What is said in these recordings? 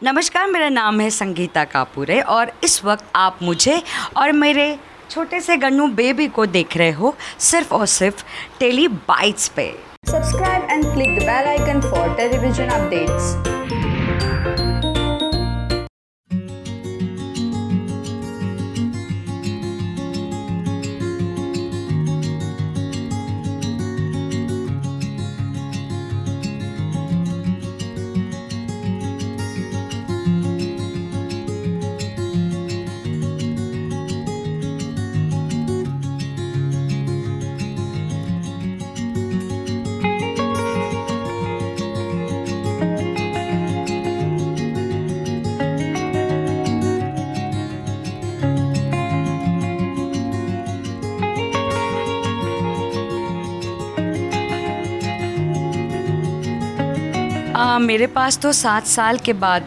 नमस्कार, मेरा नाम है संगीता कापुरे और इस वक्त आप मुझे और मेरे छोटे से गन्नू बेबी को देख रहे हो सिर्फ और सिर्फ टेली बाइट्स पे। Subscribe and click the bell icon for television updates. मेरे पास तो 7 साल के बाद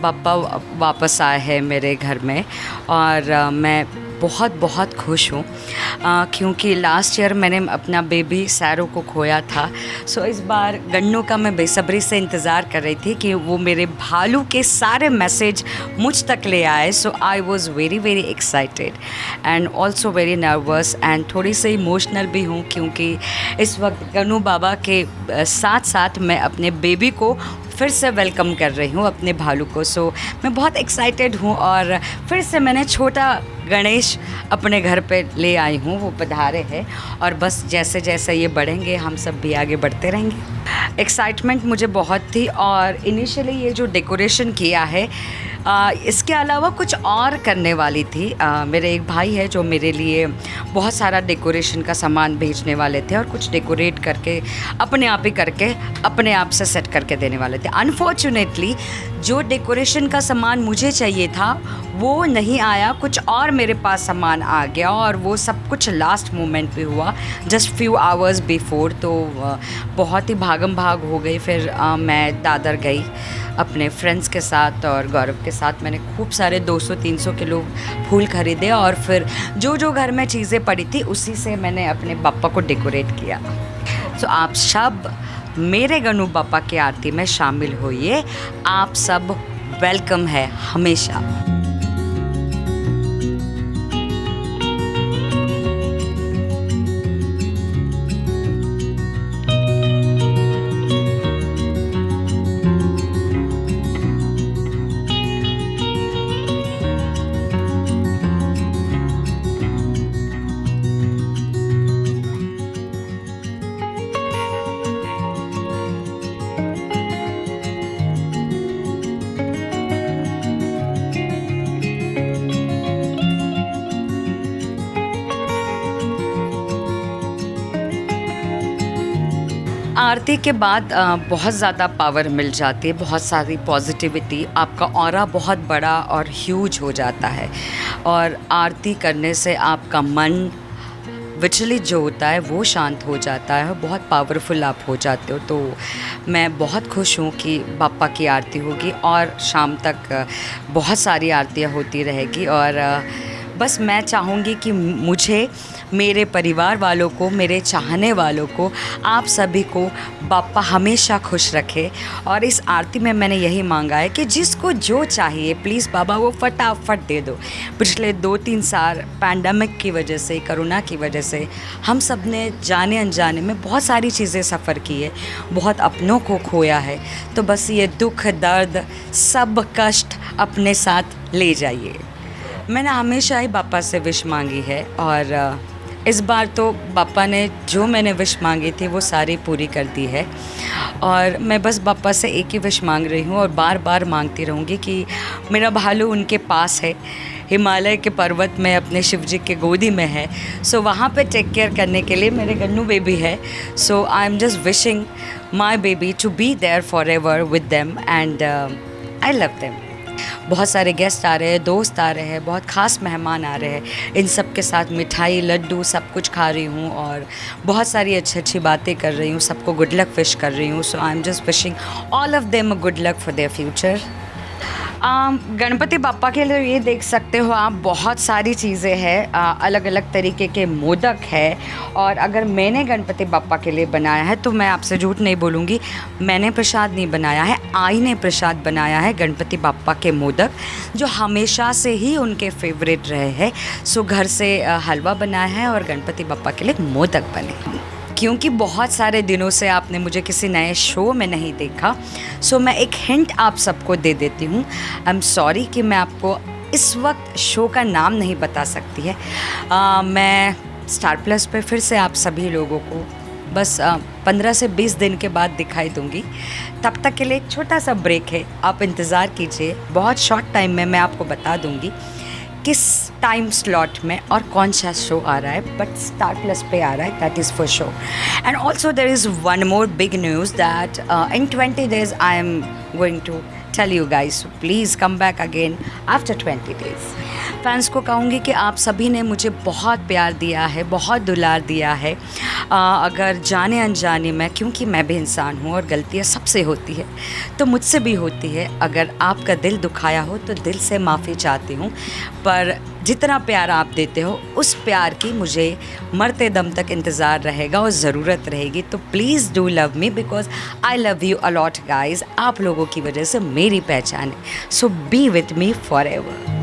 पापा वापस आए हैं मेरे घर में और मैं बहुत बहुत खुश हूँ क्योंकि लास्ट ईयर मैंने अपना बेबी सैरो को खोया था। सो इस बार गन्नू का मैं बेसब्री से इंतज़ार कर रही थी कि वो मेरे भालू के सारे मैसेज मुझ तक ले आए। So I was very very excited and also very nervous and थोड़ी सी इमोशनल भी हूँ क्योंकि इस वक्त गन्नू बाबा के साथ साथ मैं अपने बेबी को फिर से वेलकम कर रही हूँ, अपने भालू को। सो मैं बहुत एक्साइटेड हूँ और फिर से मैंने छोटा गणेश अपने घर पे ले आई हूँ, वो पधारे हैं और बस जैसे जैसे ये बढ़ेंगे हम सब भी आगे बढ़ते रहेंगे। एक्साइटमेंट मुझे बहुत थी और इनिशियली ये जो डेकोरेशन किया है इसके अलावा कुछ और करने वाली थी। मेरे एक भाई है जो मेरे लिए बहुत सारा डेकोरेशन का सामान भेजने वाले थे और कुछ डेकोरेट करके अपने आप ही करके अपने आप से सेट करके देने वाले थे। अनफॉर्चुनेटली जो डेकोरेशन का सामान मुझे चाहिए था वो नहीं आया, कुछ और मेरे पास सामान आ गया और वो सब कुछ लास्ट मोमेंट पे हुआ, जस्ट फ्यू आवर्स बिफोर। तो बहुत ही भागम भाग हो गई। फिर मैं दादर गई अपने फ्रेंड्स के साथ और गौरव के साथ। मैंने खूब सारे 200-300 किलो फूल खरीदे और फिर जो जो घर में चीज़ें पड़ी थी उसी से मैंने अपने पापा को डेकोरेट किया। तो आप सब मेरे गन्नू पापा की आरती में शामिल होइए, आप सब वेलकम है हमेशा। आरती के बाद बहुत ज़्यादा पावर मिल जाती है, बहुत सारी पॉजिटिविटी, आपका ऑरा बहुत बड़ा और ह्यूज हो जाता है और आरती करने से आपका मन विचलित जो होता है वो शांत हो जाता है, बहुत पावरफुल आप हो जाते हो। तो मैं बहुत खुश हूँ कि बापा की आरती होगी और शाम तक बहुत सारी आरतियाँ होती रहेगी और बस मैं चाहूँगी कि मुझे, मेरे परिवार वालों को, मेरे चाहने वालों को, आप सभी को बापा हमेशा खुश रखे। और इस आरती में मैंने यही मांगा है कि जिसको जो चाहिए प्लीज़ बाबा वो फटाफट दे दो। पिछले 2-3 साल पैंडमिक की वजह से, कोरोना की वजह से हम सब ने जाने अनजाने में बहुत सारी चीज़ें सफ़र की है, बहुत अपनों को खोया है। तो बस ये दुख दर्द सब कष्ट अपने साथ ले जाइए। मैंने हमेशा ही बापा से विश मांगी है और इस बार तो बापा ने जो मैंने विश मांगी थी वो सारी पूरी कर दी है और मैं बस बापा से एक ही विश मांग रही हूँ और बार बार मांगती रहूँगी कि मेरा भालू उनके पास है, हिमालय के पर्वत में अपने शिव जी के गोदी में है। सो वहाँ पे टेक केयर करने के लिए मेरे गन्नू बेबी है। So I am just wishing my baby to be there for ever with them and I love them. बहुत सारे गेस्ट आ रहे हैं, दोस्त आ रहे हैं, बहुत ख़ास मेहमान आ रहे हैं। इन सब के साथ मिठाई, लड्डू सब कुछ खा रही हूँ और बहुत सारी अच्छी अच्छी बातें कर रही हूँ, सबको गुड लक विश कर रही हूँ। So I am just wishing all of them a good luck for their future. Ganpati Bappa के लिए ये देख सकते हो आप, बहुत सारी चीज़ें हैं, अलग अलग तरीके के मोदक है। और अगर मैंने गणपति बप्पा के लिए बनाया है तो मैं आपसे झूठ नहीं बोलूँगी, मैंने प्रसाद नहीं बनाया है, आई ने प्रसाद बनाया है गणपति बप्पा के मोदक, जो हमेशा से ही उनके फेवरेट रहे हैं। सो घर से हलवा बनाया है और गणपति बप्पा के लिए मोदक बने। क्योंकि बहुत सारे दिनों से आपने मुझे किसी नए शो में नहीं देखा, सो मैं एक हिंट आप सबको दे देती हूँ। आई एम सॉरी कि मैं आपको इस वक्त शो का नाम नहीं बता सकती है। मैं स्टार प्लस पे फिर से आप सभी लोगों को बस 15 से 20 दिन के बाद दिखाई दूँगी। तब तक के लिए एक छोटा सा ब्रेक है, आप इंतज़ार कीजिए। बहुत शॉर्ट टाइम में मैं आपको बता दूँगी किस टाइम स्लॉट में और कौन सा शो आ रहा है, बट स्टार प्लस पे आ रहा है, that is for show. And also there is one more big news that in 20 days I am going to tell you guys, please come back again after 20 days। Fans को कहूँगी कि आप सभी ने मुझे बहुत प्यार दिया है, बहुत दुलार दिया है। अगर जाने अनजाने में, क्योंकि मैं भी इंसान हूँ और गलतियाँ सबसे होती है, तो मुझसे भी होती है। अगर आपका दिल दुखाया हो तो दिल से माफ़ी चाहती हूँ, पर जितना प्यार आप देते हो उस प्यार की मुझे मरते दम तक इंतज़ार रहेगा और ज़रूरत रहेगी। तो please do love me because I love you a lot guys. आप लोगों की वजह से मेरी पहचान है। So be with me for ever.